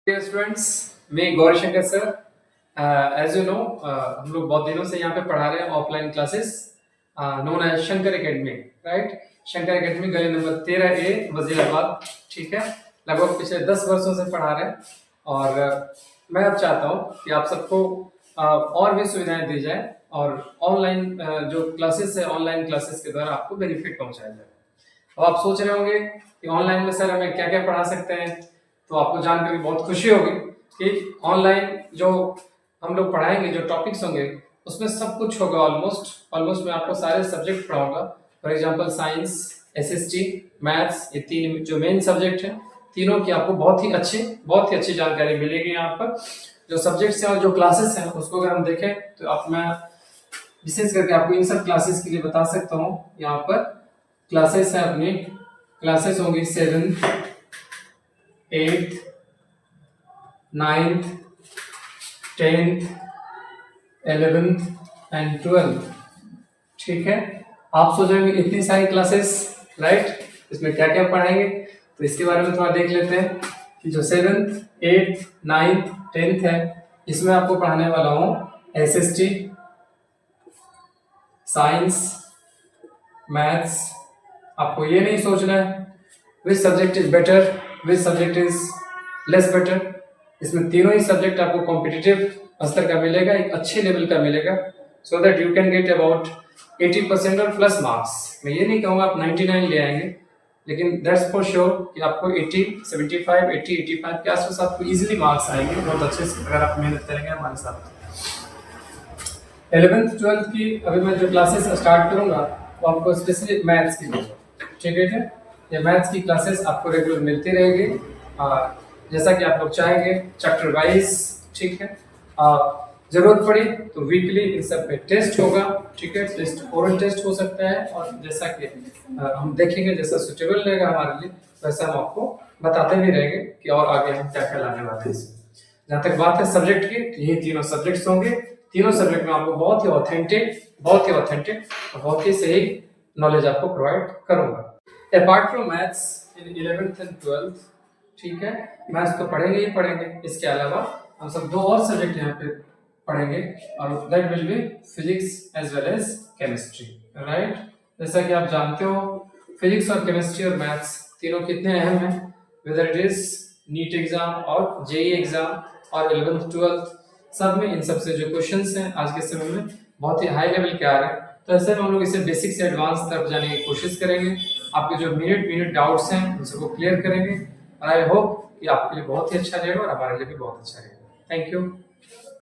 Dear students, मैं Gaurishankar sir. As you know, हम लोग बहुत दिनों से यहाँ पे पढ़ा रहे हैं offline classes known as Shankar academy, right. Shankar academy गली नंबर 13A, वजीराबाद। ठीक है, लगभग पिछले 10 वर्षों से पढ़ा रहे हैं और मैं अब चाहता हूँ कि आप सबको और भी सुविधाएं दी जाए और ऑनलाइन जो क्लासेस है, ऑनलाइन क्लासेस के द्वारा आपको बेनिफिट पहुंचाया जाए। अब आप सोच रहे होंगे कि ऑनलाइन में सर हमें क्या क्या पढ़ा सकते हैं, तो आपको जानकर बहुत खुशी होगी कि ऑनलाइन जो हम लोग पढ़ाएंगे, जो टॉपिक्स होंगे, उसमें सब कुछ होगा। ऑलमोस्ट मैं आपको सारे सब्जेक्ट पढ़ाऊंगा। For example science, SST, maths, ये तीन जो मेन सब्जेक्ट हैं, तीनों की आपको बहुत ही अच्छी जानकारी मिलेगी यहाँ पर। जो सब्जेक्ट्स हैं और जो क्लासेस हैं, उसको अगर हम देखें तो अब मैं विशेष करके आपको इन सब क्लासेस के लिए बता सकता हूँ। यहाँ पर क्लासेस है, अपनी क्लासेस होंगी 7th, 8th, 9th, 10th, 11th and 12th। ठीक है, आप सोचेंगे इतनी सारी क्लासेस, राइट, इसमें क्या क्या पढ़ाएंगे, तो इसके बारे में थोड़ा देख लेते हैं कि जो 7th, 8th, 9th, 10th है, इसमें आपको पढ़ाने वाला हूँ एसएसटी, साइंस, मैथ्स। आपको ये नहीं सोचना है which subject is better, which subject is less better. इसमें तीनों ही सब्जेक्ट आपको कॉम्पिटिटिव स्तर का मिलेगा, एक अच्छे लेवल का मिलेगा, so that you can get about 80% और प्लस मार्क्स। मैं ये नहीं कहूँगा आप 99 ले आएंगे, लेकिन दैट्स फॉर श्योर कि आपको 80, 75, 80, 85 के आसपास आपको इजीली मार्क्स आएंगे, बहुत अच्छे से, अगर आप मेहनत करेंगे हमारे साथ। 11th 12th की अभी मैं जो क्लासेस स्टार्ट करूंगा वो आपको स्पेशली मैथ्स की होगी। ठीक है, ये मैथ्स की क्लासेस आपको रेगुलर मिलती रहेगी, जैसा कि आप लोग चाहेंगे, चैप्टर वाइज। ठीक है, जरूरत पड़ी तो वीकली इन सब पे टेस्ट होगा। ठीक है, टेस्ट ओरल टेस्ट हो सकता है, और जैसा कि हम देखेंगे, जैसा सुटेबल रहेगा हमारे लिए, वैसा हम आपको बताते भी रहेंगे कि और आगे हम क्या क्या लाने वाले हैं। जहाँ तक बात है सब्जेक्ट की, ये तीनों सब्जेक्ट्स होंगे। तीनों सब्जेक्ट में आपको बहुत ही ऑथेंटिक और बहुत ही सही नॉलेज आपको प्रोवाइड करूंगा। Apart from maths in 11th and 12th, ठीक है, मैथ्स तो पढ़ेंगे ही पढ़ेंगे, इसके अलावा हम सब दो और सब्जेक्ट यहाँ पे पढ़ेंगे, और that will be physics as well as chemistry, right. जैसा कि आप जानते हो, फिजिक्स और केमिस्ट्री और मैथ्स तीनों कितने अहम हैं, whether it is NEET exam और जेई एग्जाम और 11th 12th, सब में इन सबसे जो क्वेश्चंस हैं आज के समय में बहुत ही हाई लेवल के आ रहे हैं। तो ऐसे में हम लोग इसे बेसिक से एडवांस तक जाने की कोशिश करेंगे। आपके जो मिनट डाउट्स हैं उन सबको क्लियर करेंगे, और आई होप कि आपके लिए बहुत ही अच्छा रहेगा और हमारे लिए भी बहुत अच्छा रहेगा। Thank you.